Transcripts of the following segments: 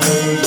Hare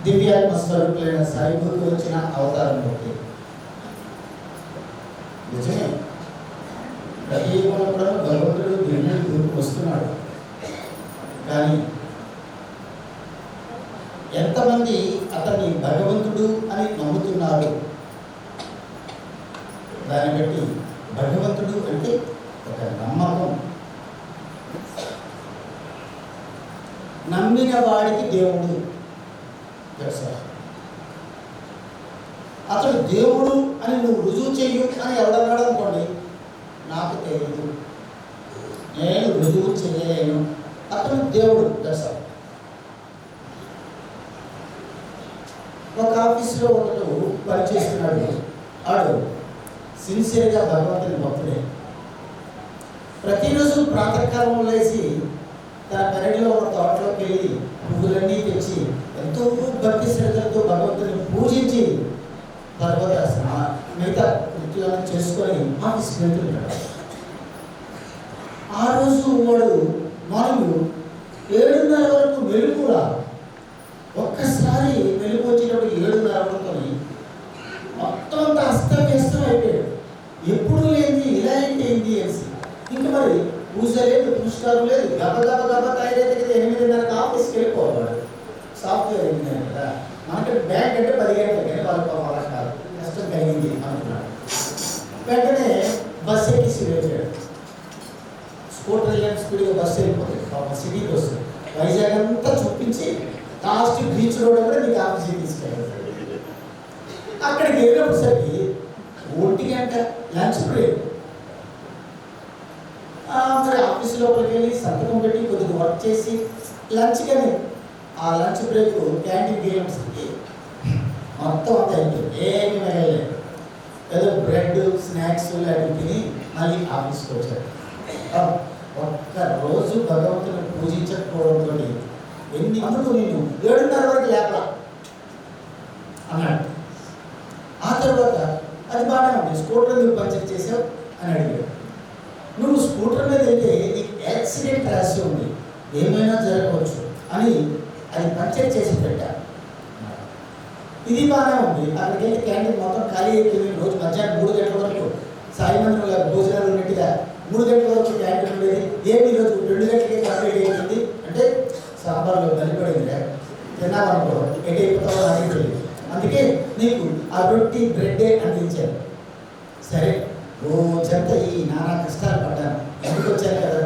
దివ్యాత్మ స్వరూపులైన సాయిబుకు వచ్చిన అవతారం ఒకటి. నిజమే, ప్రతి యుగంలో కూడా భగవంతుడు దివ్యుడు దూరకు వస్తున్నాడు. కానీ ఎంతమంది అతన్ని భగవంతుడు అని నమ్ముతున్నారు? దాన్ని బట్టి భగవంతుడు అంటే ఒక నమ్మకం. నమ్మిన వాడికి దేవుడు. అతడు దేవుడు అని నువ్వు రుజువు చెయ్యు అని ఎవడన్నాడు అనుకోండి, నాకు తెలియదు, నేను రుజువు చేయలేను, అతను దేవుడు. ఒక ఆఫీసులో ఒకడు పనిచేస్తున్నాడు. వాడు సిన్సియర్గా భగవంతుని భక్తుడే. ప్రతిరోజు ప్రాతకాలంలో లేచి తన పెరడిలో ఒక తోటలోకి వెళ్ళి పువ్వులన్నీ తెచ్చి ఎంతో భక్తి శ్రద్ధలతో భగవంతుని పూజించి తర్వాత మిగతా కృత్యాలను చేసుకొని ఆఫీస్కి వెళ్తుంటాడు. ఆ రోజు వాడు మార్నింగ్ 7:30 వరకు మెలుగురా. ఒక్కసారి మెలుగు వచ్చేటప్పుడు 7:30 వరకు మొత్తం అంతా అస్తవ్యస్తం అయిపోయాడు. ఎప్పుడు లేని ఇలా ఏంటి అనేసి ఇంకా మరి పూజ లేదు, పురస్కారం లేదు, గబ తయారైతే 8:30 ఆఫీస్కి వెళ్ళిపోవాలి. సాఫ్ట్వేర్ ఇంజనీర్ కదా, మనకి బ్యాంక్ అంటే 10 గంటలకి, కానీ వాళ్ళకి అలా కాదు, కష్టం కలిగింది అనుకున్నాడు. వెంటనే బస్సు ఎక్కి వెళ్ళాడు. స్కూటర్ వెళ్ళిన స్పీడ్గా బస్సు వెళ్ళిపోతుంది, సిటీకి వస్తుంది. వైజాగ్ అంతా చూపించి లాస్ట్ బీచ్ రోడ్ కూడా నీకు ఆఫీస్కి తీసుకెళ్ళాడు. అక్కడికి వెళ్ళినప్పటిసరికి 1 గంట లంచ్ బ్రేక్. మరి ఆఫీస్ లోపలికి వెళ్ళి సంతకం పెట్టి కొద్దిగా వర్క్ చేసి లంచ్, కానీ ఆ లంచ్ బ్రేక్ క్యాంటీన్ గేమ్స్కి మొత్తం అంతా అయిపోయింది. ఏమి వెళ్ళలేదు. ఏదో బ్రెడ్ స్నాక్స్ లాంటివి తిని మళ్ళీ ఆఫీస్కి వచ్చాడు. ఒక్కరోజు భగవంతుని పూజించకపోవడంతో ఎన్ని అందుకు నేను 7:30 వరకు లేపలా అన్నాడు. ఆ తర్వాత అది బాగానే ఉంది, స్కూటర్ నువ్వు పంచర్ చేసావు అని అడిగాడు. నువ్వు స్కూటర్ మీద వెళ్తే నీకు యాక్సిడెంట్ రాసి ఉంది, ఏమైనా జరగవచ్చు అని అది పంచర్ చేసి పెట్టా. ఇది బాగానే ఉంది. అక్కడికి వెళ్ళి క్యాంటీన్ మొత్తం ఖాళీ అయిపోయింది. రోజు మధ్యాహ్నం 3 గంటల వరకు సాయి మందిరంలో భోజనాలు ఉన్నట్టుగా 3 గంటల వరకు క్యాంటీన్ ఉండేది. ఏమి ఈరోజు 2 గంటలకి కంప్లీట్ అయిపోయింది అంటే సాంబార్లో బలిపడింది, తిన్నామనుకో ఎటు అయిపోతావో నాకు తెలియదు. అందుకే నీకు ఆ రొట్టి బ్రెడ్డే అందించాను. సరే, రోజంతా ఈ నానా కష్టాలు పడ్డాను, ఎందుకు వచ్చాను కదా,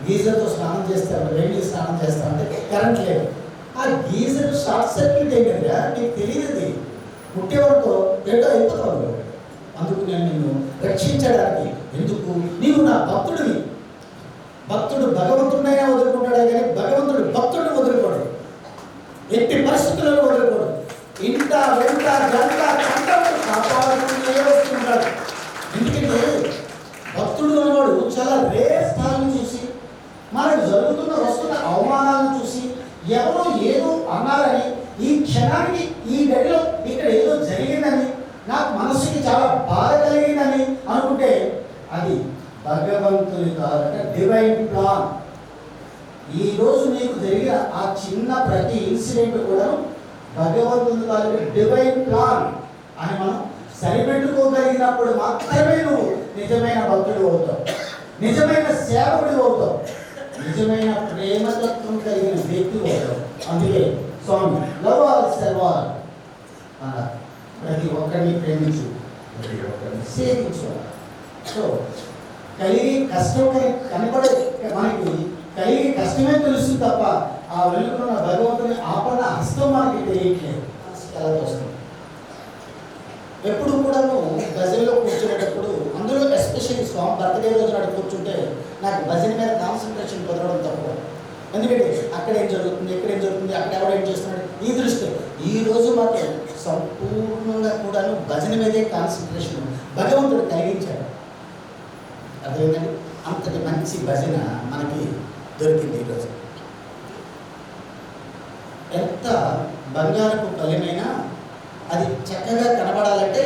గీజర్తో స్నానం చేస్తాను, వేడి స్నానం చేస్తాను అంటే కరెంట్ లేదు. ఆ గీజర్ షార్ట్ సర్క్యూట్ అయిందిగా, నీకు తెలియదు, పుట్టే వరకు ఏటో అయిపోతావు. అందుకు నేను నిన్ను రక్షించడానికి, ఎందుకు నీవు నా భక్తుడివి. భక్తుడు భగవంతుడినైనా వదులుకుంటాడే కానీ భగవంతుడు భక్తుడిని వదులుకోడు, ఎట్టి పరిస్థితులను వదులుకోడు. ఇంట వెంట గంట కాపాడుతూనే వస్తుంటాడు. ఎందుకంటే భక్తుడు అనేవాడు చాలా రేర్ స్థానం చూసి, మనకు వస్తున్న అవమానాలను చూసి, ఎవరో ఏదో అన్నారని, ఈ క్షణానికి ఈ గడిలో ఇక్కడ ఏదో జరిగిందని, నాకు మనసుకి చాలా బాధ కలిగిందని అనుకుంటే అది భగవంతుని కాదంటే డివైన్ ప్లాన్. ఈరోజు నీకు జరిగిన ఆ చిన్న ప్రతి ఇన్సిడెంట్ కూడా భగవంతుని కాదు, డివైన్ ప్లాన్ అని మనం సరిపెట్టుకోగలిగినప్పుడు మాత్రమే నువ్వు నిజమైన భక్తుడు అవుతావు, నిజమైన సేవకుడు అవుతావు, నిజమైన ప్రేమతత్వం కలిగిన వ్యక్తి అవుతావు. అందుకే స్వామి లవ్ ఆల్ సర్వ్ ఆల్ అన్నారు. ప్రతి ఒక్కరిని ప్రేమించు, ప్రతి ఒక్కరిని సేవించు. సో కలిగి కష్టం కనపడే మనకి కలిగి కష్టమే తెలుస్తుంది తప్ప ఆ వెనుకున్న భగవంతుని ఆపణ హస్తం మనకి తెలియట్లేదు. ఎలా వస్తుంది ఎప్పుడు కూడా భజనలో కూర్చునేటప్పుడు, అందులో ఎస్పెషల్లీ స్వామి బర్త్డే రోజు నాడు కూర్చుంటే నాకు భజన మీద కాన్సన్ట్రేషన్ కుదరడం తక్కువ. ఎందుకంటే అక్కడ ఏం జరుగుతుంది, ఎక్కడ ఏం జరుగుతుంది, అక్కడ ఎవరు ఏం చేస్తున్నాడు, ఈ దృష్టి. ఈరోజు మాత్రం సంపూర్ణంగా కూడాను భజన మీదే కాన్సన్ట్రేషన్ భగవంతుడు కలిగించాడు. అదేంటంటే అంతటి మంచి భజన మనకి దొరికింది ఈరోజు. ఎంత బంగారపు పల్లెమైనా అది చక్కగా కనబడాలంటే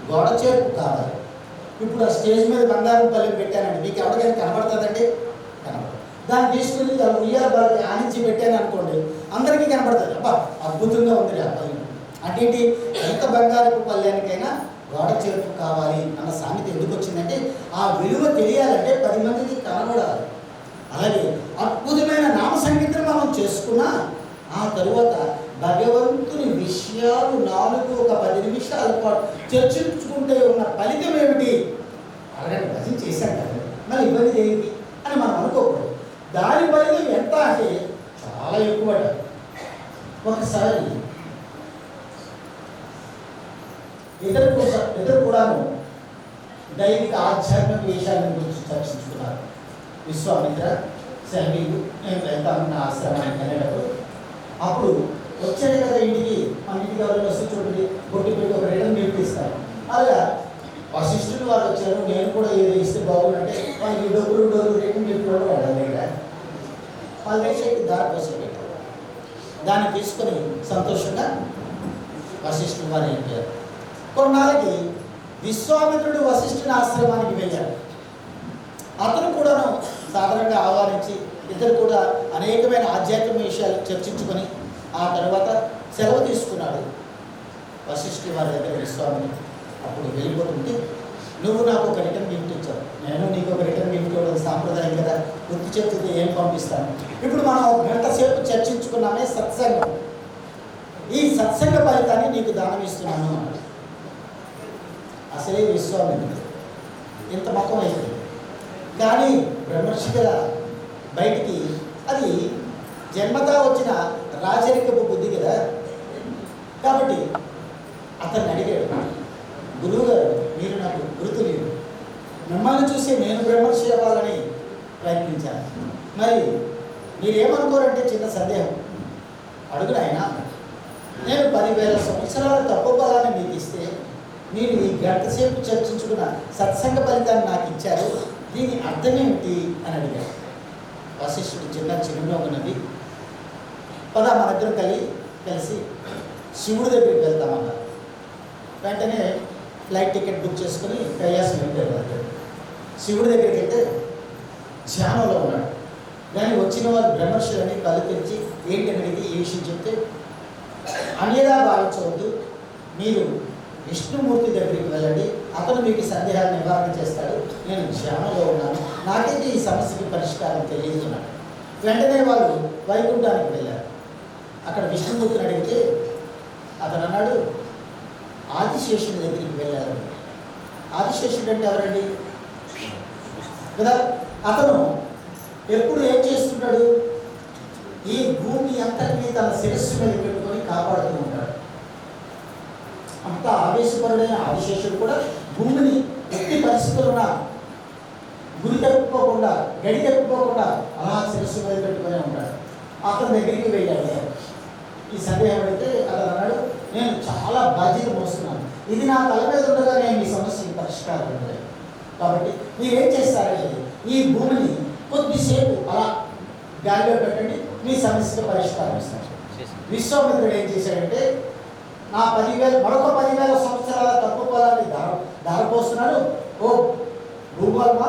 గోడ చేర్పు కావాలి. ఇప్పుడు ఆ స్టేజ్ మీద బంగారం పల్లెం పెట్టానండి, మీకు ఎవరికైనా కనబడుతుందంటే కనబడదు. దాన్ని తీసుకుని ఉయ్యాల బాగా ఆనించి పెట్టాను అనుకోండి, అందరికీ కనబడుతుంది. అబ్బా అద్భుతంగా ఉంది ఆ పల్లెం అంటే ఏంటి, ఎంత బంగారపు పల్లెనికైనా గోడ చేర్పు కావాలి అన్న సామెత ఎందుకు వచ్చిందంటే ఆ విలువ తెలియాలంటే 10 మందికి కనబడాలి. అలాగే అద్భుతమైన నామ సంగీతం మనం చేసుకున్నా ఆ తరువాత భగవంతుని విషయాలు 10 నిమిషాల పాటు చర్చించుకుంటే ఉన్న ఫలితం ఏమిటి? అలాగే భజన చేశాం కదా, మరి ఇబ్బంది ఏమిటి అని మనం అనుకోకూడదు. దాని ఫలితం ఎంత అంటే చాలా ఎక్కువ. ఒకసారి ఇద్దరు కూడాను దైవిక ఆధ్యాత్మిక విషయాల గురించి చర్చించుకున్నారు. విశ్వామిత్ర శల్యుడు నేను వెళ్తాను నా ఆశ్రమానికి అనేటప్పుడు, అప్పుడు వచ్చాడు కదా ఇంటికి, మన ఇంటికి ఎవరైనా వస్తే చూడండి బొట్టు పెట్టి ఒక రిటర్న్ గిఫ్ట్ ఇస్తారు. అలాగా వశిష్ఠుడు వాళ్ళు వచ్చారు, నేను కూడా ఏదో ఇస్తే బాగుందంటే వాళ్ళకి డబ్బులు రిటర్న్ గిఫ్ట్ కూడా వాడాలి కదా, వాళ్ళ దగ్గర దారి కోసం పెట్టారు. దాన్ని తీసుకొని సంతోషంగా వశిష్ఠుడు వారు వెళ్ళారు. కొన్నాళ్ళకి విశ్వామిత్రుడు వశిష్ఠుని ఆశ్రమానికి వెళ్ళాడు. అతను కూడాను సాధారణంగా ఆహ్వానించి ఇద్దరు కూడా అనేకమైన ఆధ్యాత్మిక విషయాలు చర్చించుకొని ఆ తర్వాత సెలవు తీసుకున్నాడు వశిష్ఠుడి వారి దగ్గర విశ్వామిత్రుడు. అప్పుడు వెళ్ళిపోతుంటే, నువ్వు నాకు ఒక రిటర్న్ గిఫ్ట్ ఇచ్చావు, నేను నీకు ఒక రిటర్న్ గిఫ్ట్ ఇవ్వడం సాంప్రదాయం కదా, గుర్తు చెప్తే ఏం పంపిస్తాను. ఇప్పుడు మనం 1 గంట సేపు చర్చించుకున్నామే సత్సంగం, ఈ సత్సంగ ఫలితాన్ని నీకు దానం ఇస్తున్నాను. అసలే విశ్వామిత్రుడు ఇంత మొత్తం అయిపోయింది. కానీ బ్రహ్మర్షి కదా, బయటికి అది జన్మతా వచ్చిన రాజరికపు బుద్ధి కదా. కాబట్టి అతన్ని అడిగాడు, గురువు గారు మీరు నాకు గురుతులేరు, మిమ్మల్ని చూసి నేను బ్రహ్మర్షి అవ్వాలని ప్రయత్నించాను, మరి మీరేమనుకోరంటే చిన్న సందేహం అడుగును ఆయన. నేను 10,000 సంవత్సరాల తపోబలాన్ని మీకు ఇస్తే మీరు ఈ 1 గంట సేపు చర్చించుకున్న సత్సంగ ఫలితాన్ని నాకు ఇచ్చారు, దీని అర్థం ఏమిటి అని అడిగాడు. వశిష్ఠుడు చిరునవ్వు నవ్వి, పద మనిద్దరం కలిసి శివుడి దగ్గరికి వెళ్తామన్నారు. వెంటనే ఫ్లైట్ టికెట్ బుక్ చేసుకుని కైలాసం వెళ్ళారు. శివుడి దగ్గరికి వెళ్తే ధ్యానంలో ఉన్నాడు. కానీ వచ్చిన వారు బ్రహ్మర్షులని కళ్ళు తెరిచి ఏంటి అడిగి ఈ విషయం చెప్తే, అన్యదా భావించవద్దు, మీరు విష్ణుమూర్తి దగ్గరికి వెళ్ళండి, అతను మీకు సందేహాలు నివారణ చేస్తాడు, నేను ధ్యానంలో ఉన్నాను, నాకైతే ఈ సమస్యకి పరిష్కారం తెలియజేస్తున్నాడు. వెంటనే వాళ్ళు వైకుంఠానికి వెళ్ళారు. అక్కడ విష్ణుమూర్తిని అడిగితే అతను అన్నాడు, ఆదిశేషుడి దగ్గరికి వెళ్ళారు. ఆదిశేషుడు అంటే ఎవరండి కదా, అతను ఎప్పుడు ఏం చేస్తుంటాడు, ఈ భూమి అంతటినీ తన శిరస్సు మీద పెట్టుకొని కాపాడుతూ ఉంటాడు. అంత ఆవేశపరుడైన ఆదిశేషుడు కూడా భూమిని ఎట్టి పరిస్థితులున్నా గురి తప్పుకోకుండా గడి తప్పుకోకుండా అలా శిరస్సు మీద పెట్టుకునే ఉంటాడు. అతని దగ్గరికి వెళ్ళాడు. ఈ సందేహం అయితే అతను అన్నాడు, నేను చాలా బాధ్యత మోస్తున్నాను, ఇది నా తల మీద ఉండగా నేను ఈ సమస్యకి పరిష్కారం ఉండలేదు, కాబట్టి మీరేం చేస్తారంటే ఈ భూమిని కొద్దిసేపు అలా గాలిలో పెట్టండి, మీ సమస్యకు పరిష్కారం ఇస్తారు. విశ్వామిత్రుడు ఏం చేశాడంటే, నా 10,000 మరొక 10,000 సంవత్సరాల తప్పు పొలాన్ని దారపోస్తున్నాడు, ఓ భూగోళమ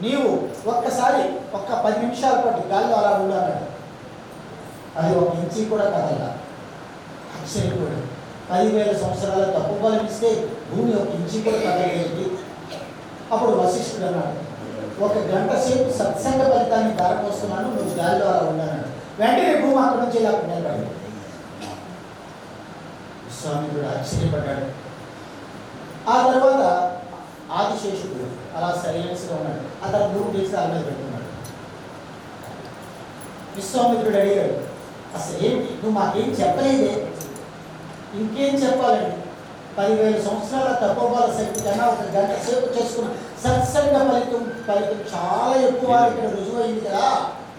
నీవు ఒక్కసారి 10 నిమిషాల పాటు గాలిలో అలా ఉండు అన్నాడు. అది 1 ఇంచి కూడా కదలా. ఆశ్చర్యపోయాడు. 10,000 సంవత్సరాల తప్పు పొలం ఇస్తే భూమి 1 ఇంచి కూడా కదలగలిగి. అప్పుడు వశిష్ఠుడు అన్నాడు, 1 గంట సేపు సత్సంగ ఫలితాన్ని దారపోస్తున్నాను, నువ్వు గాలిలో అలా ఉండన్నాడు. వెంటనే భూమి అక్కడి నుంచి ఇలా నిలబడింది. విశ్వామిత్రుడు ఆశ్చర్యపడ్డాడు. ఆ తర్వాత ఆదిశేషుడు అలా సైలెన్స్గా ఉన్నాడు. అతను భూమి తీసి దాని మీద పెట్టుకున్నాడు. విశ్వామిత్రుడు అడిగాడు, అసలు ఏంటి నువ్వు మాకేం చెప్పలేదే, ఇంకేం చెప్పాలండి, 10,000 సంవత్సరాల తపోబాల శక్తి కన్నా 1 గంట సేపు చేసుకున్న సత్సంగ ఫలితం చాలా ఎక్కువ ఇక్కడ రుజువైంది కదా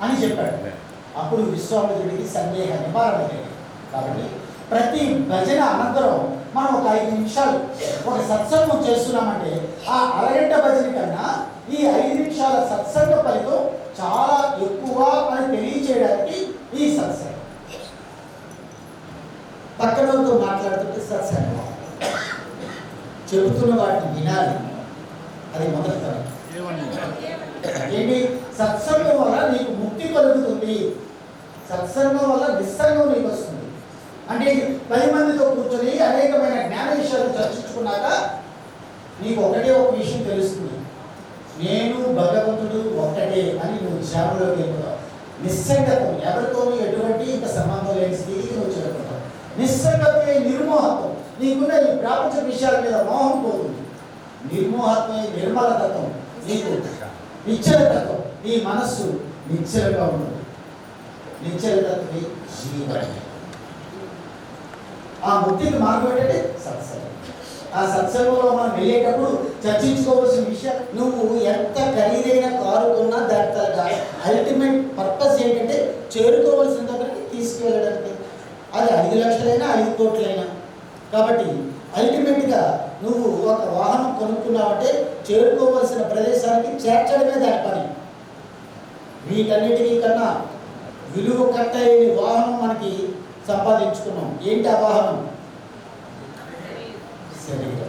అని చెప్పాడు. అప్పుడు విశ్వామిత్రుడికి సందేహ నివారణ అయింది. కాబట్టి ప్రతి భజన అనంతరం మనం ఒక 5 నిమిషాలు ఒక సత్సంగం చేస్తున్నామంటే ఆ అరగంట భజన కన్నా ఈ 5 నిమిషాల సత్సంగ ఫలితం చాలా ఎక్కువ అని తెలియచేయడానికి ఈ సత్సంగం. పక్కనతో మాట్లాడుతుంటే సత్సంగం, చెబుతున్న వాటిని వినాలి, అది మొదటి పని. ఏంటి? సత్సంగం వల్ల నీకు ముక్తి కలుగుతుంది. సత్సంగం వల్ల నిస్సంగం నీకు వస్తుంది. అంటే 10 మందితో కూర్చొని అనేకమైన జ్ఞాన విషయాలు చర్చించుకున్నాక నీకు ఒకటే ఒక విషయం తెలుస్తుంది, నేను భగవంతుడు ఒక్కటే అని నువ్వు ధ్యానంలోకి వెళ్ళిపోతావు. నిస్సంగత్వం, ఎవరితోనూ ఎటువంటి ఇంకా సంబంధం లేని స్థితికి నువ్వు చేరుకుంటావు. నిస్సంగత్వమే నిర్మోహత్వం, నీకున్న ఈ ప్రపంచ విషయాల మీద మోహం పోతుంది. నిర్మోహత్వమే నిర్మలతత్వం, నీకు నిశ్చలతత్వం, నీ మనస్సు నిశ్చలంగా ఉంటుంది. నిశ్చలతత్వమే జీవనం. ఆ ముక్తికి మార్గం ఏంటంటే సత్సంగం. ఆ సత్సంగంలో మనం వెళ్ళేటప్పుడు చర్చించుకోవాల్సిన విషయం, నువ్వు ఎంత ఖరీదైన కారు కొన్నా దాని అల్టిమేట్ పర్పస్ ఏంటంటే చేరుకోవాల్సిన దగ్గరికి తీసుకువెళ్ళడానికి. అది 5 లక్షలైనా 5 కోట్లైనా. కాబట్టి అల్టిమేట్గా నువ్వు ఒక వాహనం కొనుక్కున్నావంటే చేరుకోవాల్సిన ప్రదేశానికి చేర్చడమే దాని పని. వీటన్నిటికీ కన్నా విలువ కట్టలేని వాహనం మనకి సంపాదించుకున్నాం. ఏంటి ఆ వాహనం? శరీరం.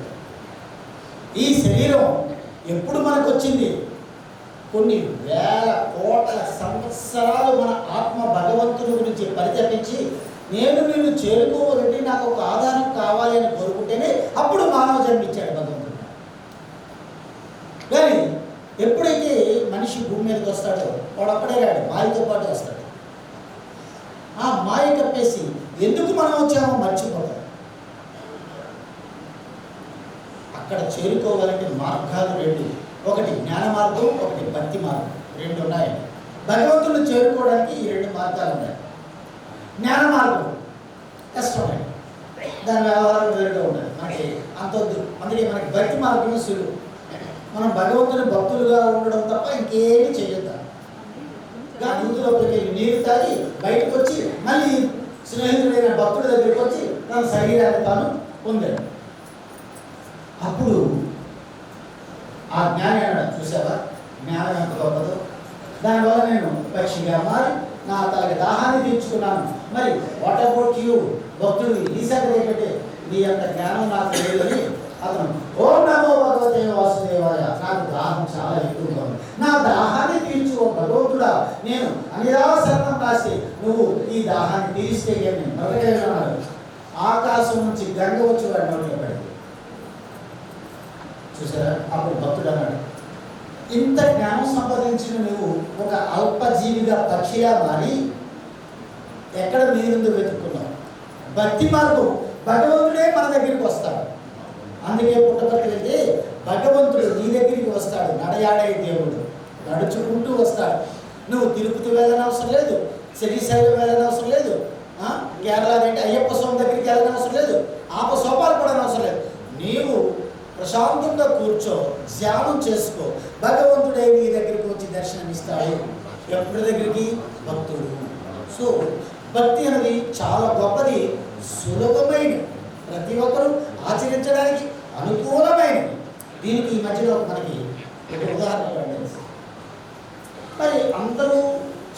ఈ శరీరం ఎప్పుడు మనకు వచ్చింది? కొన్ని వేల కోట్ల సంవత్సరాలు మన ఆత్మ భగవంతుని గురించి పరితపించి నేను చేరుకోవాలంటే నాకు ఒక ఆధారం కావాలి అని కోరుకుంటేనే అప్పుడు మానవ జన్మించాడు భగవంతుడు. కానీ ఎప్పుడైతే మనిషి భూమి మీదకి వస్తాడో వాడు అక్కడే రాడు, మాయతో పాటు వస్తాడు. ఆ మాయ కప్పేసి ఎందుకు మనం వచ్చామో మర్చిపోతాం. అక్కడ చేరుకోవాలంటే మార్గాలు 2, ఒకటి జ్ఞాన మార్గం, ఒకటి భక్తి మార్గం, 2 ఉన్నాయండి. భగవంతుని చేరుకోవడానికి ఈ 2 మార్గాలు ఉన్నాయి. జ్ఞాన మార్గం కష్టమైంది, దాని వ్యవహారం వేరుగా ఉండాలి, మనకి అంతొద్దు. అందుకే మనకి భక్తి మార్గం సులువు. మనం భగవంతుని భక్తులుగా ఉండడం తప్ప ఇంకేమీ చేయొద్దు. నూతిలోపలికి వెళ్ళి నీరు తాగి బయటకు వచ్చి మళ్ళీ స్నేహితుడైన భక్తుడి దగ్గరికి వచ్చి తన శరీరాన్ని తాను పొందాడు. అప్పుడు ఆ జ్ఞాని అన్నాడు, చూసావా జ్ఞానం ఎంత గొప్పదో, దానివల్ల నేను పక్షిగా మారి నా తనకి దాహాన్ని తీర్చుకున్నాను. మరి వాట్ అబౌట్ యూ భక్తుడు ఈ సంగతి ఏంటంటే నీ అంత జ్ఞానం నాకు లేదని అతను ఓం నమో భగవతే వాసుదేవాయ, నాకు దాహం చాలా ఎక్కువగా ఉంది, నా దాహాన్ని తీర్చుకో భగవంతుడా, నేను అనిరాశరణం రాసి నువ్వు ఈ దాహాన్ని తీరిస్తే నేను బ్రతకలేనన్నాడు. ఆకాశం నుంచి గంగ వచ్చి వాడు నోట్లో పడింది. చూసారా? అప్పుడు భక్తుడు అన్నాడు, ఇంత జ్ఞానం సంపాదించిన నువ్వు ఒక అల్పజీవిగా పక్షిగా మారి ఎక్కడ నీరుందో వెతుక్కున్నావు. భక్తి మార్గం భగవంతుడే మన దగ్గరికి వస్తాడు. అందుకే పుట్టపర్తి వెళ్తే భగవంతుడు నీ దగ్గరికి వస్తాడు. నడయాడే దేవుడు నడుచుకుంటూ వస్తాడు. నువ్వు తిరుపతి వెళ్ళనవసరం లేదు, శ్రీశైలం వెళ్ళనవసరం లేదు, కేరళ అంటే అయ్యప్ప స్వామి దగ్గరికి వెళ్ళనవసరం లేదు, ఆపసోపాలు పడనవసరం లేదు. నీవు ప్రశాంతంగా కూర్చో, ధ్యానం చేసుకో, భగవంతుడే నీ దగ్గరికి వచ్చి దర్శనమిస్తాడు. ఎప్పటి దగ్గరికి? భక్తుడు. సో భక్తి అనేది చాలా గొప్పది, సులభమైన, ప్రతి ఒక్కరూ ఆచరించడానికి అనుకూలమైనది. దీనికి ఈ మధ్యలో మనకి ఒక ఉదాహరణ పడింది. మరి అందరూ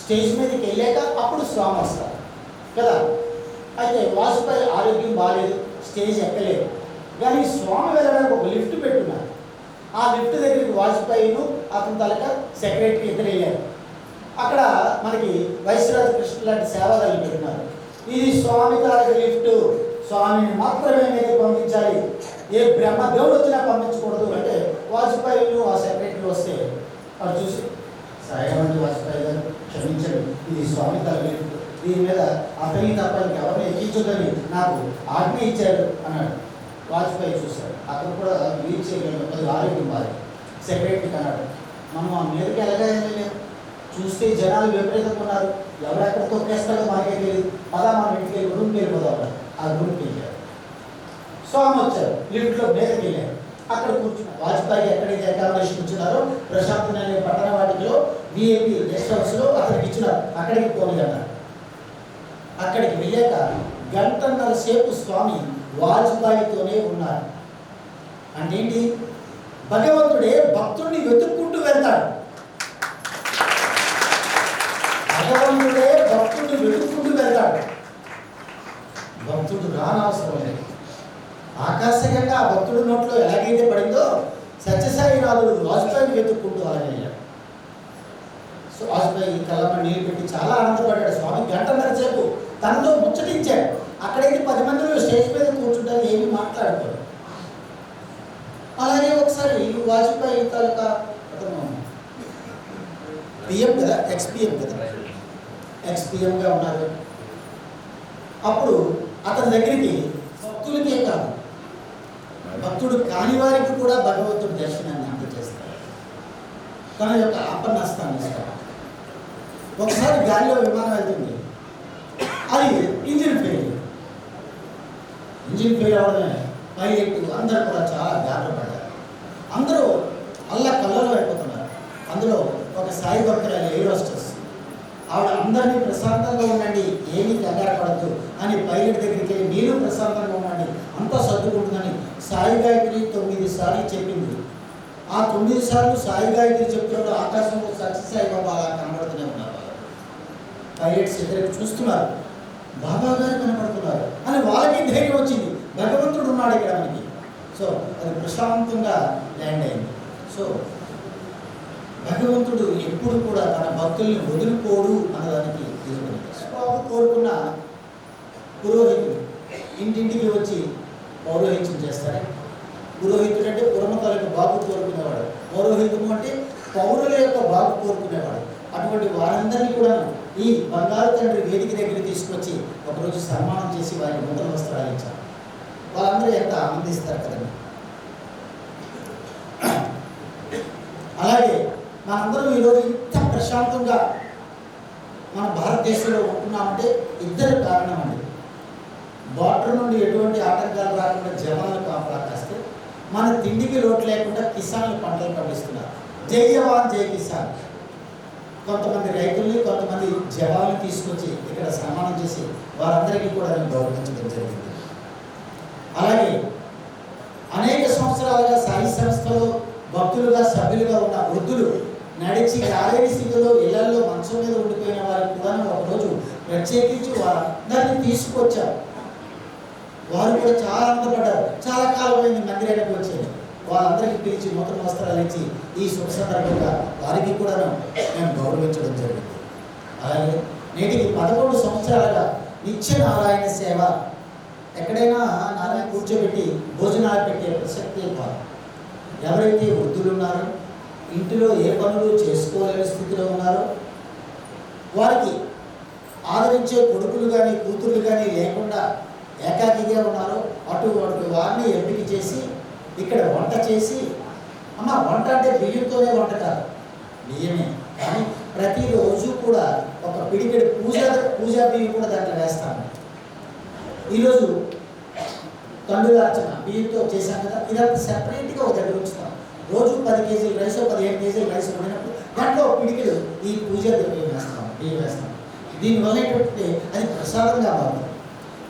స్టేజ్ మీదకి వెళ్ళాక అప్పుడు స్వామి వస్తారు కదా. అయితే వాజ్పేయి ఆరోగ్యం బాగాలేదు, స్టేజ్ ఎక్కలేదు. కానీ స్వామి వెళ్ళడానికి ఒక లిఫ్ట్ పెట్టున్నారు. ఆ లిఫ్ట్ దగ్గరికి వాజ్పేయిను అతని తలక సెక్రటరీ ఇద్దరు వెళ్ళారు. అక్కడ మనకి వైశ్యరాజ కృష్ణ లాంటి సేవలు పెట్టున్నారు. ఇది స్వామి తాలక లిఫ్ట్, స్వామిని మాత్రమే మీద పంపించాలి, ఏ బ్రహ్మదేవుడు వచ్చినా పంపించకూడదు అంటే వాజ్పేయిను ఆ సెక్రటరీ వస్తే అది చూసి, సాయమండి వాజ్పేయి గారు క్షమించండి, ఇది స్వామి తాలక లిఫ్ట్, దీని మీద అతని తప్ప ఎవరిని ఎక్కించదని నాకు ఆజ్ఞ ఇచ్చారు అన్నాడు. వాజ్పేయి చూశాడు, అతను కూడా వీల్ చేయలేదు, అది ఆరోగ్యం బాధ. సెక్రటరీకి అన్నాడు, మనం ఆ మీదకి ఎలాగైనా చూస్తే జనాలు విపరీతంగా ఉన్నారు, ఎవరెక్కడ తొక్కేస్తాడో మనకే తెలియదు, పదా మనం ఇంటికి వెళ్ళి రూమ్కి వెళ్ళిపోదాం. ఆ రూమ్కి వెళ్ళారు. స్వామి వచ్చారు, లిఫ్ట్లో మీదకి వెళ్ళారు. అక్కడ కూర్చున్నారు. వాజ్పేయి ఎక్కడైతే అకామిడేషన్ ఇచ్చినారో ప్రశాంత్ అనే పట్టణ వాటిలో విఐపి గెస్ట్ హౌస్లో అతనికి ఇచ్చినారు. అక్కడికి పోనీదన్నారు. అక్కడికి వెళ్ళాక 1.5 గంటల సేపు స్వామి వాజ్పేయితోనే ఉన్నారు. అంటే ఏంటి? భగవంతుడే భక్తుడిని వెతుక్కుంటూ వెళ్తాడు. భగవంతుడే భక్తుడిని వెతుక్కుంటూ వెళ్తాడు. భక్తుడు రానవసరం లేదు. ఆకాశంగా ఆ భక్తుడి నోట్లో ఎలాగైతే పడిందో సత్యసాయినాథుడు వాజ్పేయిని వెతుక్కుంటూ అలాగే వెళ్ళాడు. సో వాజ్పేయి కళ్ళమ్మ నీళ్ళు పెట్టి చాలా ఆనందపడ్డాడు. స్వామి గంటన్నర సేపు తనతో ముచ్చటించాడు. అక్కడైతే 10 మందిలో స్టేజ్ మీద కూర్చుంటారు, ఏమీ మాట్లాడుకోరు. అలాగే ఒకసారి వాజ్పేయి తాలూకా అతను పిఎం కదా, ఎక్స్పిఎం కదా, ఎక్స్పిఎంగా ఉన్నారు. అప్పుడు అతని దగ్గరికి భక్తులకే కాదు, భక్తుడు కాని వారికి కూడా భగవంతుడి దర్శనాన్ని అందజేస్తాడు. తన యొక్క ఆపన్నస్తాన్ని ఇస్తాడు. ఒకసారి గాలిలో విమానం వెళ్తుంది, అది ఇంజిన్ ఫెయిల్ అవడమే పైలట్ అందరూ కూడా చాలా గాబరపడ్డారు. అందరూ అల్లా కళ్ళలో అయిపోతున్నారు. అందులో ఒక సాయి భక్తురాలు ఎయిర్ హోస్టెస్, ఆవిడ అందరినీ ప్రశాంతంగా ఉండండి, ఏమీ కంగారు పడద్దు అని పైలట్ దగ్గరికి వెళ్ళి మీరు ప్రశాంతంగా ఉండండి, అంతా సర్దుకుంటుందని సాయి గాయత్రి 9 సార్లు చెప్పింది. ఆ 9 సార్లు సాయి గాయత్రి చెప్తున్నప్పుడు ఆకాశంలో సత్యసాయి బాబా అలా కనబడుతూనే ఉన్నారు. పైలట్స్ ఇద్దరు చూస్తున్నారు, బాబా గారు కనపడుతున్నారు అని వాళ్ళకి ధైర్యం వచ్చింది. భగవంతుడు ఉన్నాడు ఇక్కడ మనకి. సో అది ప్రశాంతంగా ల్యాండ్ అయింది. సో భగవంతుడు ఎప్పుడు కూడా తన భక్తుల్ని వదులుకోడు అన్నదానికి బాబు కోరుకున్న పురోహితుడు ఇంటింటికి వచ్చి పౌరోహిత్యం చేస్తాడు. పురోహితుడు అంటే పురమతాలకు బాబు కోరుకునేవాడు, పౌరోహిత్యము అంటే పౌరుల యొక్క బాబు కోరుకునేవాడు. అటువంటి వారందరినీ కూడా ఈ బంగారు తండ్రి వేదిక దగ్గర తీసుకొచ్చి ఒకరోజు సన్మానం చేసి వారికి నూతన వస్త్రాలు ఇచ్చారు. వాళ్ళందరూ ఎంత ఆనందిస్తారు కదండి. అలాగే మనందరం ఈరోజు ఇంత ప్రశాంతంగా మన భారతదేశంలో ఉంటున్నామంటే ఇద్దరు కారణం అండి. బార్డర్ నుండి ఎటువంటి ఆటంకాలు రాకుండా జవాన్లు కాపలా కాస్తే మన తిండికి లోటు లేకుండా కిసాన్లు పంటలు పండిస్తున్నారు. జై జవాన్ జై కిసాన్. కొంతమంది రైతుల్ని, కొంతమంది జవాన్లు తీసుకొచ్చి ఇక్కడ సన్మానం చేసి వారందరికీ కూడా నేను గౌరవించడం జరిగింది. అలాగే అనేక సంవత్సరాలుగా సాయి సంస్థలో భక్తులుగా సభ్యులుగా ఉన్న వృద్ధులు నడిచి రాలేని స్థితిలో ఇళ్లలో మంచం మీద ఉండిపోయిన వారికి కూడా ఒకరోజు ప్రత్యేకించి వారందరినీ తీసుకొచ్చారు. వారు కూడా చాలా ఆనందపడ్డారు. చాలా కాలం అయింది మందిరానికి వచ్చేది. వాళ్ళందరికీ పిలిచి నూతన వస్త్రాలు ఇచ్చి ఈ శుభ సందర్భంగా వారికి కూడా మేము గౌరవించడం జరిగింది. అలాగే నేటికి 11 సంవత్సరాలుగా నిత్య నారాయణ సేవ, ఎక్కడైనా నారాయణ కూర్చోబెట్టి భోజనాలు పెట్టే ప్రసక్తే కాదు. ఎవరైతే వృద్ధులు ఉన్నారో, ఇంటిలో ఏ పనులు చేసుకోలేని స్థితిలో ఉన్నారో, వారికి ఆదరించే కొడుకులు కానీ కూతుర్లు కానీ లేకుండా ఏకాకిగా ఉన్నారో అటువంటి వారిని ఎంపిక చేసి ఇక్కడ వంట చేసి, అమ్మ వంట అంటే బియ్యంతోనే వంట కాదు, బియ్యమే, కానీ ప్రతిరోజు కూడా ఒక పిడికెడు పూజా బియ్యం కూడా దాంట్లో వేస్తాము. ఈరోజు తండ్రులార్చన బియ్యంతో చేశాం కదా, ఇదంతా సెపరేట్గా ఒక దగ్గర ఉంచుతాం. రోజు 10 కేజీలు రైస్, 15 కేజీలు రైస్ వండినప్పుడు దాంట్లో పిడికెడు ఈ పూజా బియ్యం వేస్తాం, బియ్యం వేస్తాం. దీనివల్ల ఏంటంటే అది ప్రసాదంగా మారుతుంది.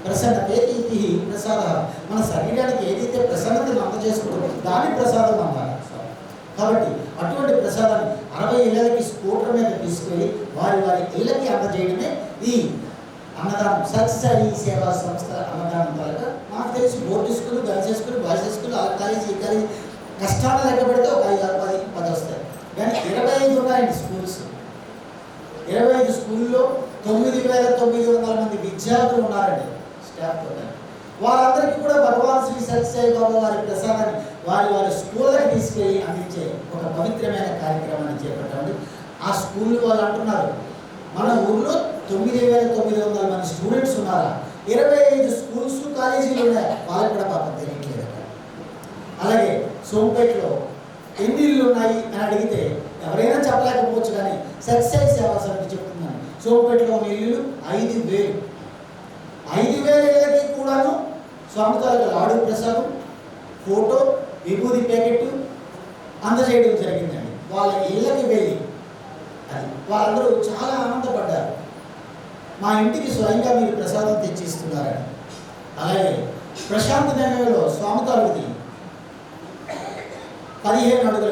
ప్రసన్నతేతి ప్రసాద, మన శరీరానికి ఏదైతే ప్రసన్నతను అందజేసుకుంటుందో దాని ప్రసాదం అన్నారు. కాబట్టి అటువంటి ప్రసాదాన్ని 60 ఇళ్ళకి స్కూటర్ మీద తీసుకెళ్ళి వారి ఇళ్ళకి అందజేయడమే ఈ అన్నదానం. సత్యసాయి సేవా సంస్థ అన్నదానం కనుక నాకు తెలిసి board school, girls school, boys school, ఆ కాలేజీ, ఈ కాలేజీ కష్టాలు లెక్క పెడితే ఒక 5, 10 వస్తాయి. కానీ 25 ఉన్నాయండి స్కూల్స్. 25 స్కూల్లో 9,900 మంది విద్యార్థులు ఉన్నారండి స్టాఫ్తో. వారందరికీ కూడా భగవాన్ శ్రీ సత్యసాయి బాబా వారి ప్రసాదాన్ని వారి స్కూళ్ళకి తీసుకెళ్ళి అందించే ఒక పవిత్రమైన కార్యక్రమాన్ని చేపట్టామండి. ఆ స్కూల్ వాళ్ళు అంటున్నారు, మన ఊళ్ళో 9,900 మంది స్టూడెంట్స్ ఉన్నారా, 25 స్కూల్స్, కాలేజీలు ఉన్నాయి, వాళ్ళకి కూడా పాపం తెలియట్లేదు. అలాగే సోంపేటలో ఎన్ని ఇళ్ళు ఉన్నాయి అని అడిగితే ఎవరైనా చెప్పలేకపోవచ్చు, కానీ సత్యసాయి సేవా సమితి చెప్తున్నాను, సోంపేటలో ఉన్న ఇల్లు 5,000. 5,000 ఇళ్ళకి కూడాను స్వామితాలకు లాడు ప్రసాదం, ఫోటో, విభూది ప్యాకెట్ అందజేయడం జరిగిందండి. వాళ్ళ ఇళ్ళకి వెళ్ళి అది వాళ్ళందరూ చాలా ఆనందపడ్డారు. మా ఇంటికి స్వయంగా మీరు ప్రసాదం తెచ్చిస్తున్నారని. అలాగే ప్రశాంత్ నగర్లో స్వామితాలకి 15 అడుగుల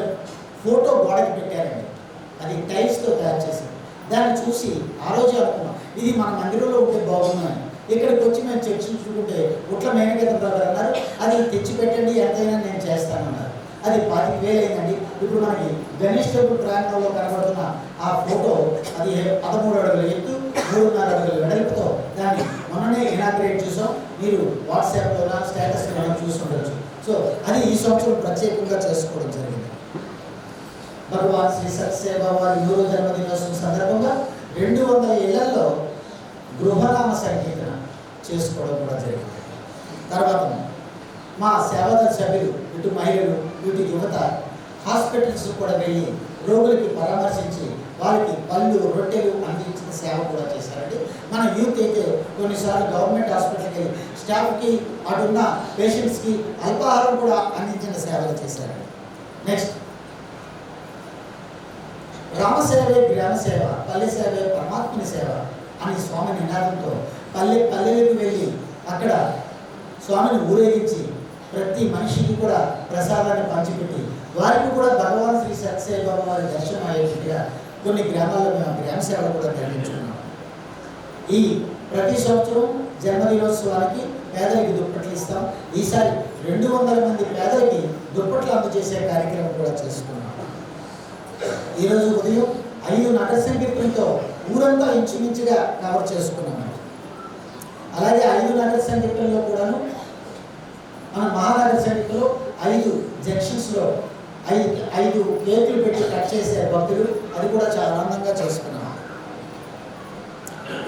ఫోటో గోడకి పెట్టారండి. అది టైల్స్తో తయారు చేసి దాన్ని చూసి ఆ రోజే అనుకున్నాం, ఇది మన మందిరంలో ఉంటే బాగుందని. ఇక్కడికి వచ్చి మేము చర్చించుకుంటే ఉట్ల మేనకేత బ్రదర్ అన్నారు, అది తెచ్చి పెట్టండి, ఎంతైనా నేను చేస్తానన్నారు. అది 25,000 అయిందండి. ఇప్పుడు మనకి గణేష్ టెంపుల్ ప్రాంగణంలో కనబడుతున్న ఆ ఫోటో అది 13 అడుగుల ఎత్తు 3.5 అడుగుల వెడల్పుతో దాన్ని మొన్ననే ఇనాగ్రేట్ చేసాం. మీరు వాట్సాప్లో స్టేటస్లో చూస్తుండొచ్చు. సో అది ఈ సంవత్సరం ప్రత్యేకంగా చేసుకోవడం జరిగింది. భగవాన్ శ్రీ సత్యసాయి వారి 100వ జన్మదినోత్సవం సందర్భంగా 200 ఇళ్లలో గృహనామ సంకీర్తన చేసుకోవడం కూడా జరిగింది. తర్వాత మా సేవాదళ సభ్యులు ఇటు మహిళలు ఇటు యువత హాస్పిటల్స్ కూడా వెళ్ళి రోగులకి పరామర్శించి వారికి పళ్ళు రొట్టెలు అందించిన సేవ కూడా చేశారండి. మన యూత్ అయితే కొన్నిసార్లు గవర్నమెంట్ హాస్పిటల్కి వెళ్ళి స్టాఫ్కి అటున్న పేషెంట్స్కి అల్పాహారం కూడా అందించిన సేవలు చేశారండి. నెక్స్ట్ రామసేవే గ్రామ సేవ, పల్లె సేవే పరమాత్మని సేవ అని స్వామి నినాదంతో పల్లెలకు వెళ్ళి అక్కడ స్వామిని ఊరేగించి ప్రతి మనిషికి కూడా ప్రసాదాన్ని పంచిపెట్టి వారికి కూడా భగవాన్ శ్రీ సత్యసాయి బాబా వారి దర్శనం అయ్యేట్టుగా కొన్ని గ్రామాల్లో మేము గ్రామ సేవలు కూడా నిర్వహించుకున్నాం. ఈ ప్రతి సంవత్సరం జన్మదినోత్సవానికి పేదలకి దుప్పట్లు ఇస్తాం. ఈసారి 200 మంది పేదలకి దుప్పట్లు అందజేసే కార్యక్రమం కూడా చేసుకున్నాం. ఈరోజు ఉదయం 5 నగర సంకీర్తనతో ఊరంతా ఇంచుమించుగా కవర్ చేసుకున్నామండి. అలాగే 5 నగర సంకీర్తనలో కూడాను మన మహానగర సంకీర్తనలో 5 జంక్షన్స్లో 5 కేకులు పెట్టి కట్ చేసే భక్తులు, అది కూడా చాలా ఆనందంగా చేసుకున్నాం.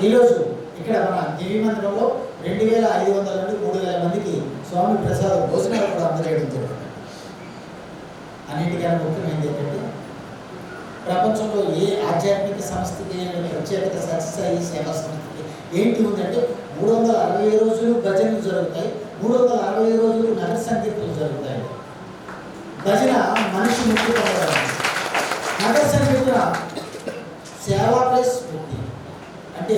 ఈరోజు ఇక్కడ మన దివ్య మందిరంలో 2500 నుండి 3000 మందికి స్వామి ప్రసాద భోజనాలు కూడా అందజేయడం జరుగుతుంది. అన్నిటికన్నా ముఖ్యమైనది ఏంటంటే ప్రపంచంలో ఏ ఆధ్యాత్మిక సంస్థకి ప్రత్యేకత సత్యసాయి సేవా సంస్థకి ఏంటి ఉందంటే 365 రోజులు భజనలు జరుగుతాయి, 365 రోజులు నగర సంకీర్తనలు జరుగుతాయి. భజన మనిషి ముక్తి పొందడానికి, నగర సంకీర్తన సేవ ప్లస్ ముక్తి, అంటే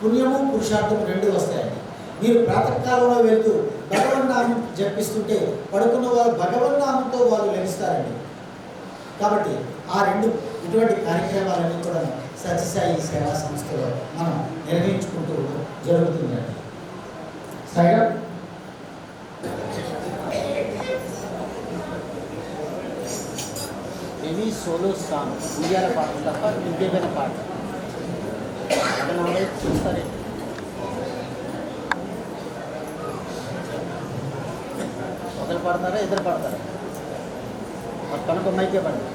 పుణ్యము పురుషార్థము 2 వస్తాయండి. మీరు ప్రాతకాలంలో వెళ్తూ భగవన్నామం జపిస్తుంటే పడుకున్న వారు భగవన్నామంతో వాళ్ళు లభిస్తారండి. కాబట్టి ఆ 2 ఇటువంటి కార్యక్రమాలన్నీ కూడా సత్యసాయి సేవా సంస్థలో మనం నిర్వహించుకుంటూ జరుగుతుందండి. సైగా ఎనీ సోలో సాంగ్ ఉయ్యాల పాట తప్ప ఇంకేమైనా పాట చూస్తారే. ఒకరు పాడతారా, ఇద్దరు పాడతారా? కనుక మైకే పడండి.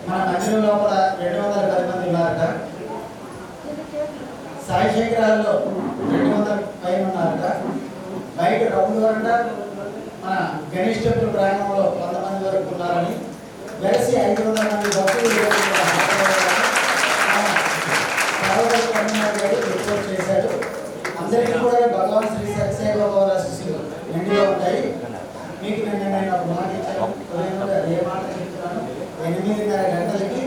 మన మందిరం లోపల 210 మంది ఉన్నారట. సాయి శేఖరాల్లో 200 పైన ఉన్నారట. బయట రౌండ్ వరట మన గణేష్ టెంపుల్ ప్రాంగణంలో 100 మంది వరకు ఉన్నారని వెరసి 500 మంది భక్తులు రిపోర్ట్ చేశాడు. అందరికీ కూడా భగవాన్ శ్రీ సత్యసాయి బాబా ఆశీస్సులు మెండుగా ఉంటాయి. మీకు నేను ఒక మాట ఇచ్చాను, ఏ మాట చెప్తున్నాను, 8:30 గంటలకి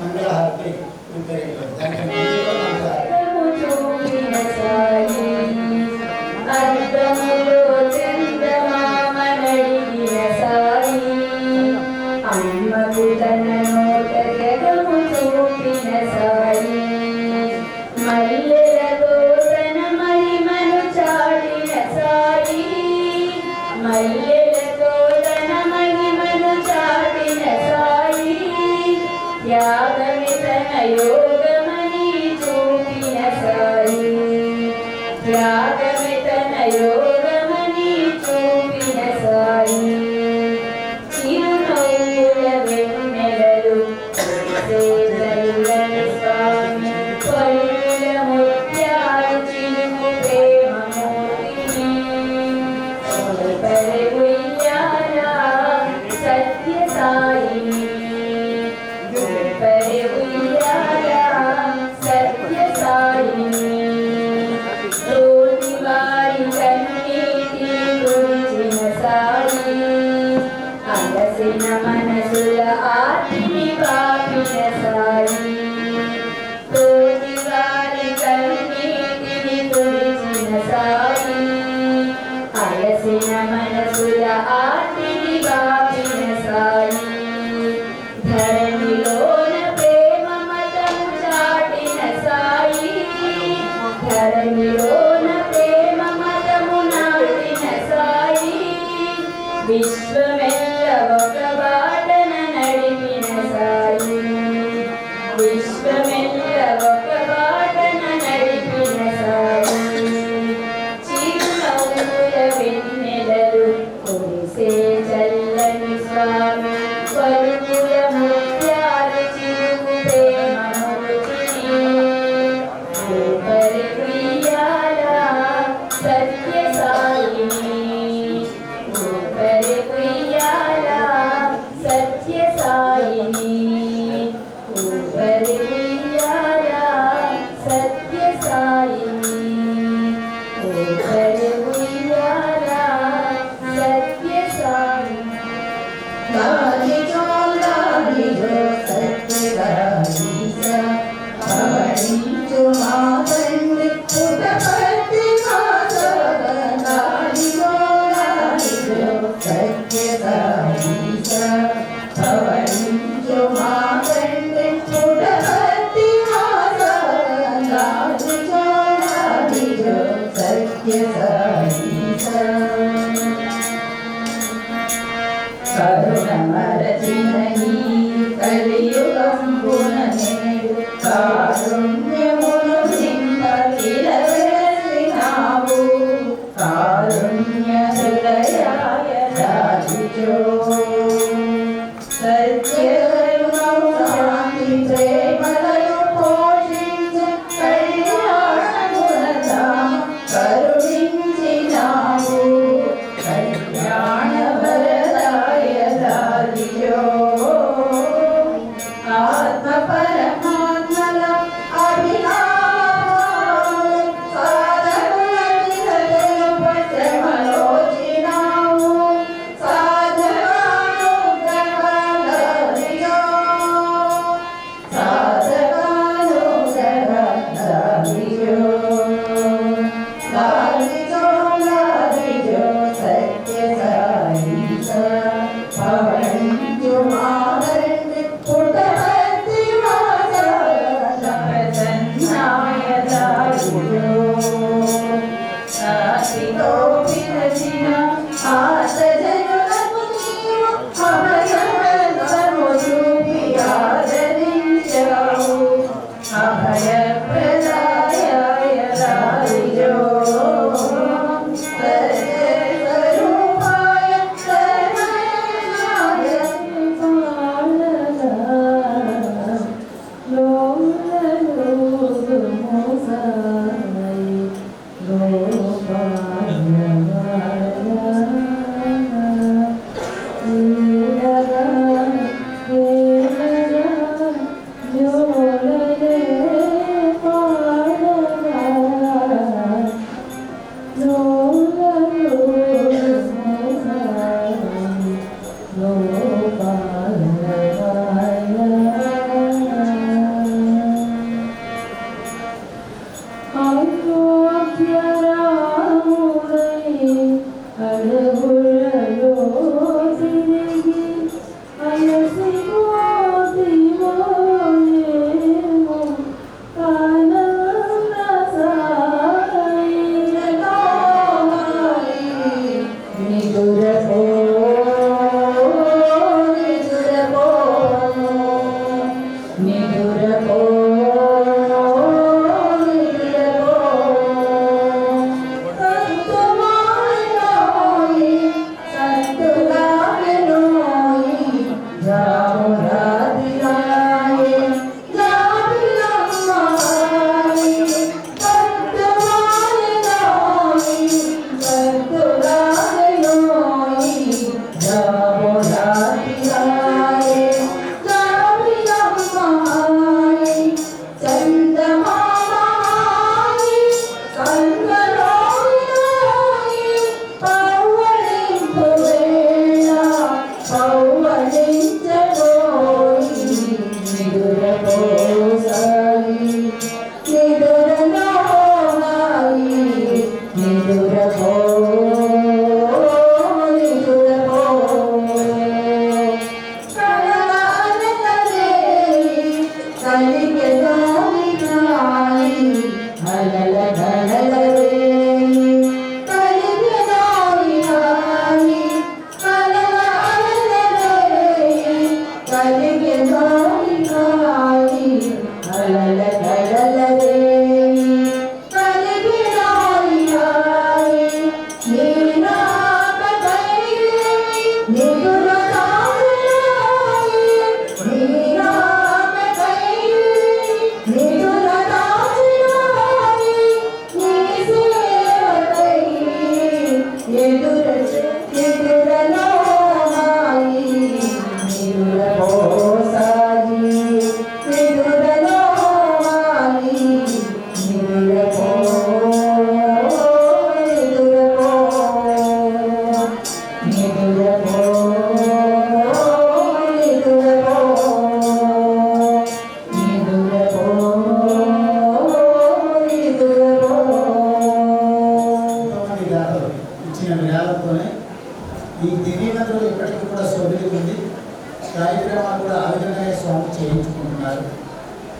మంగళహారతి ప్రిపేర్ యోగమని చూపిన సాయి త్యాగమితన యోగమని చూపిన సాయి చిరునవ్వుల వెన్నెలలు చల్లని స్వామి పలుల ముత్యాలు చిలుకు ప్రేమమూర్తిని పరిగుయ్యాల సత్య సాయిని మనసుల ఆర్తిని పాపిన సాయి తోటి వారి కన్నీటిని తుడిచిన సాయి అలసిన మనసుల ఆర్తిని పాపిన సాయి ధరణిలోన ప్రేమ మతము చాటిన సాయి ధరణిలోన ప్రేమ మతము నాటిన సాయి విశ్వమెల్ల ఒక బాటన నడిపిన సాయి విశ్వమెల్ల ఒక బాటన నడిపిన సాయి చిరునవ్వుల వెన్నెలలు కురిసే చల్లని స్వామి పలుకుల ముత్యాలు చిరుకు ప్రేమమూర్తిని ప్రియాల సత్య సాయిని సత్య సాయిని సత్య సాయిని సత్య సాయిని గాలి జోలాలి సత్య భవనించు మా తండ్రి పుటపర్తి గాలి జోలాలి సత్య భవనించు మా తండ్రి పుటపర్తి గాలి జోలాలి సత్య కరుణమరచిన ఈ కలియుగంబున నేడు కారుణ్యమును సింహకిలవేసినావు కారుణ్య హృదయాయ రాజుజో సత్యము శాంతి ప్రేమలను పోషించు కళ్యాణమునధామ కరుణించినావు కళ్యాణ ఆత్మ పరమాత్మల అభినామాలు సాధకులని హృదయపచమలోచినావు సాధన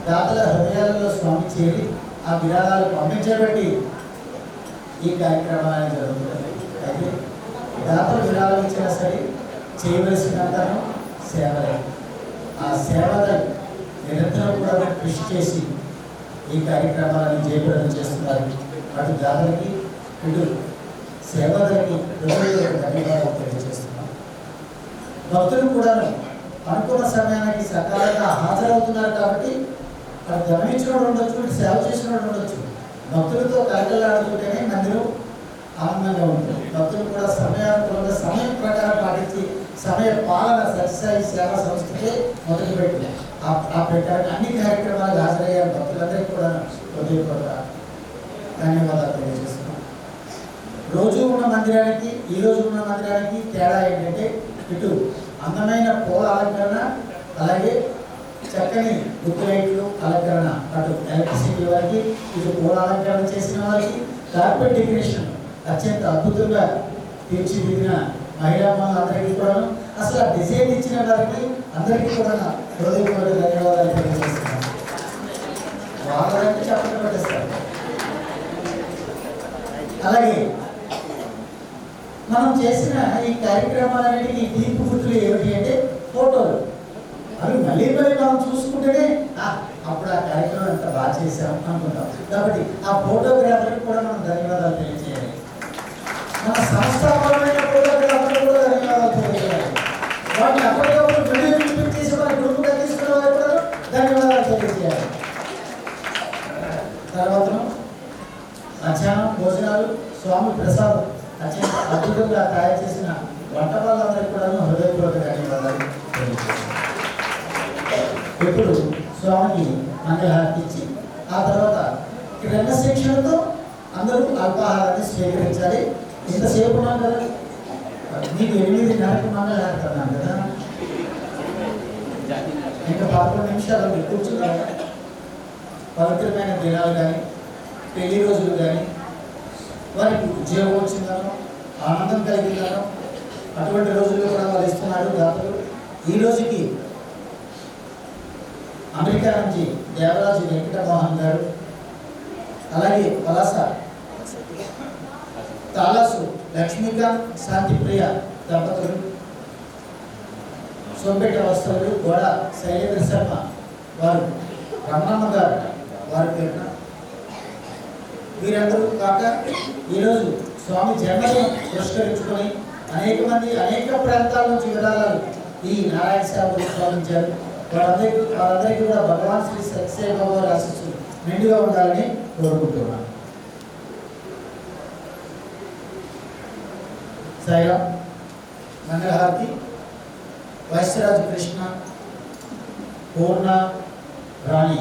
దాతల హృదయాలలో స్వామి చేరి ఆ విరాళాలు పంపించబట్టి ఈ కార్యక్రమాన్ని జరుగుతుంది. అయితే దాతలు విరాళం ఇచ్చినా సరే చేయవలసినంతను సేవలే. ఆ సేవలు నిరంతరం కూడా కృషి చేసి ఈ కార్యక్రమాలను జయప్రదం చేస్తున్నారు. అటు దాతలకి ఇటు సేవలకి ధన్యవాదాలు తెలియజేస్తున్నాం. భక్తులు కూడా అనుకున్న సమయానికి సకాలంగా హాజరవుతున్నారు కాబట్టి అటు గమనించిన వాడు ఉండొచ్చు, ఇటు సేవ చేసిన వాడు ఉండొచ్చు. భక్తులతో కలకలాడుతుంటేనే మందిరం ఆనందంగా ఉంటుంది. భక్తులు కూడా సమయానుకూలంగా సమయం ప్రకారం పాటించి సమయ పాలన సత్యసాయి సేవా సంస్థకే మొదలుపెట్టి ఆ ప్రకారం అన్ని కార్యక్రమాలకు హాజరయ్యారు. భక్తులందరికీ కూడా హృదయపూర్వక ధన్యవాదాలు తెలియజేస్తున్నాం. రోజు ఉన్న మందిరానికి ఈ రోజు ఉన్న మందిరానికి తేడా ఏంటంటే ఇటు అందమైన పూల అలంకరణ, అలాగే చక్కని గుర్తు లైట్లు అలంకరణ, అటు ఎలక్ట్రిసిటీ వారికి ఇటు పూల అలంకరణ చేసిన వారికి కార్పెట్ డెకరేషన్ అత్యంత అద్భుతంగా తీర్చిదిద్దిన మహిళా అందరికీ కూడా అసలు ఆ డిజైన్ ఇచ్చిన వారికి అందరికీ కూడా హృదయపూర్వక ధన్యవాదాలు తెలియజేస్తున్నాను. వాళ్ళంటే చెప్పడం పట్టేస్తారు. అలాగే మనం చేసిన ఈ కార్యక్రమాలన్నిటికీ తీర్పు గుర్తులు ఏమిటి అంటే ఫోటోలు. అవి మళ్ళీ మనం చూసుకుంటేనే అప్పుడు ఆ కార్యక్రమం ఎంత బాగా చేసాం అనుకుంటాం. కాబట్టి ఆ ఫోటోగ్రాఫర్కి కూడా మనం ధన్యవాదాలు తెలియజేయాలి. మన సంస్థాపరమైన ఫోటోగ్రాఫర్కి కూడా ధన్యవాదాలు తెలియజేయాలి. వాటిని అప్పటికప్పుడు వీడియో క్లిప్పింగ్ చేసి మన గ్రూప్గా తీసుకున్న వారికి కూడా ధన్యవాదాలు తెలియజేయాలి. తర్వాత మధ్యాహ్నం భోజనాలు, స్వామి ప్రసాదం అత్యంత అద్భుతంగా తయారు చేసిన వంట వాళ్ళందరికీ కూడా హృదయపూర్వక ధన్యవాదాలు తెలియజేయాలి. ఇప్పుడు స్వామికి మంగళహారతి ఇచ్చి ఆ తర్వాత క్రమ శిక్షణతో అందరూ అల్పాహారాన్ని స్వీకరించాలి. ఇంతసేపు ఉన్నాం కదా, మీకు 8:30కి మంగళహారతున్నాను కదా, ఇంకా 11 నిమిషాలు మీరు కూర్చున్నారు. పవిత్రమైన దినాలు కానీ పెళ్లి రోజులు కానీ వారికి ఉద్యోగం వచ్చిందనో ఆనందం కలిగిందనో అటువంటి రోజుల్లో కూడా వారు ఇస్తున్నారు దాతలు. ఈ రోజుకి అమెరికా నుంచి దేవరాజు వెంకటమోహన్ గారు, అలాగే వలస తాలాసు లక్ష్మీకాంత్ శాంతిప్రియ దంపతులు, సోంపేట వస్తువులు గోడ శైలేంద్ర శర్మ వారు, రమణమ్మ గారు వారి పేరున వీరందరూ కాక ఈరోజు స్వామి జన్మదినం పురస్కరించుకొని అనేక మంది అనేక ప్రాంతాల నుంచి విరాళాలు ఈ నారాయణ సేవకు స్వామించారు. వారందరికీ కూడా భగవాన్ శ్రీ సత్యసాయి బాబా వారి ఆశీస్సులు మెండుగా ఉండాలని కోరుకుంటున్నాను. సాయిరామ్. మంగళహారతి వైశ్యరాజు కృష్ణ, పూర్ణ, రాణి.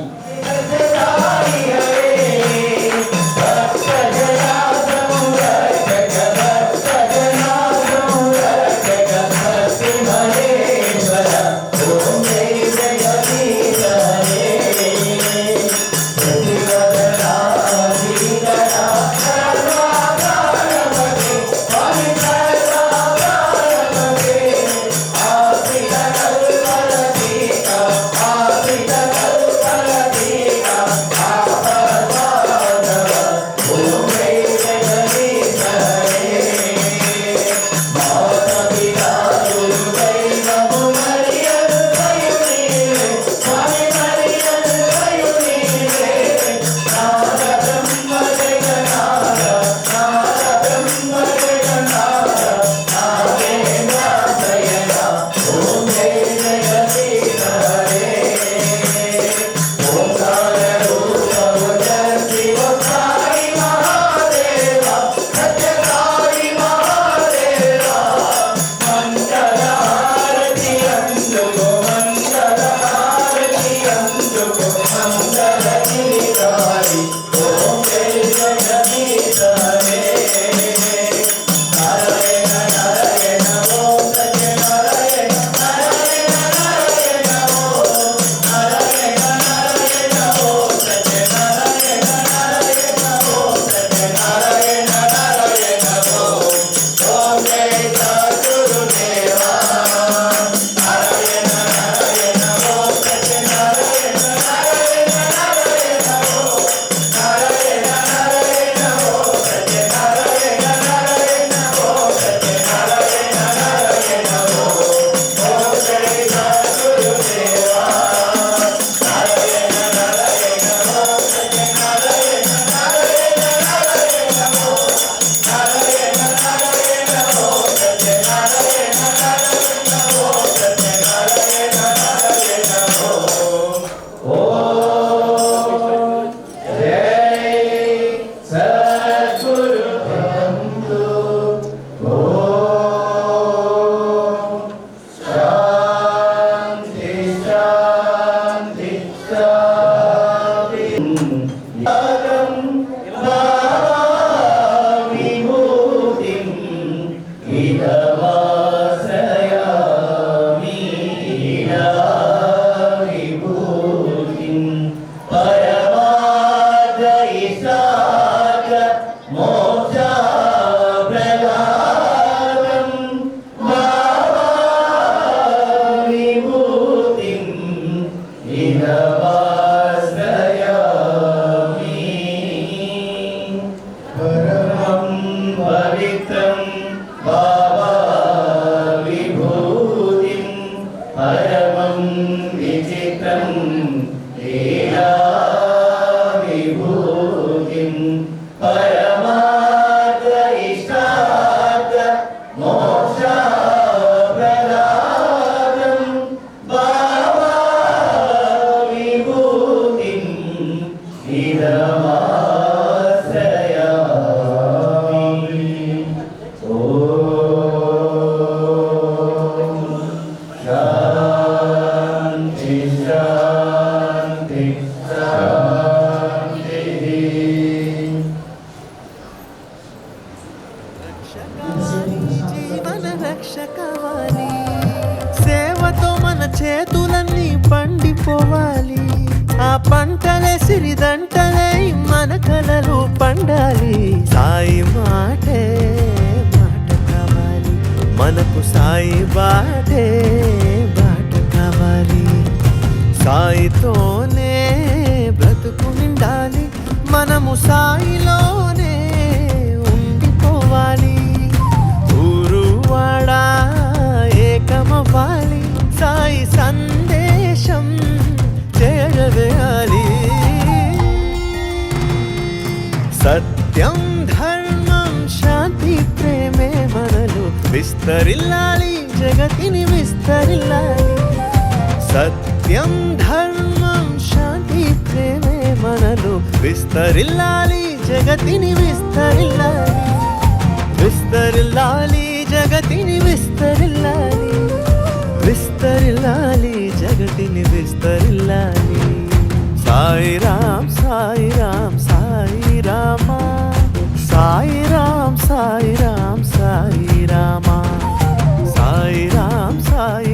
చేతులన్నీ పండిపోవాలి, ఆ పంటలే సిరిదంటలే మన కలలు పండాలి. సాయి మాటే మాట కావాలి, మనకు సాయి బాటే బాట కావాలి. సాయితోనే బ్రతుకు నిండాలి, మనము సాయిలోనే ఉండిపోవాలి. ఊరు వాడ ఏకమవ్వాలి, సాయి సందేశం చేరవేయాలి. సత్యం ధర్మం శాంతి ప్రేమే మనలో విస్తరిల్లాలి, జగతిని విస్తరిల్లాలి. సత్యం ధర్మం శాంతి ప్రేమే మనలో విస్తరిల్లాలి, జగతిని విస్తరిల్లాలి. విస్తరిల్లాలి, జగతిని విస్తరిల్లాలి. విస్తరిల్లాలి, జగతిని విస్తరిల్లాలి. సాయి రామ్ సాయి రామ్ సాయి రామా, సాయి రామ్ సాయి రామ్ సాయి రామా, సాయి రామ్ సాయి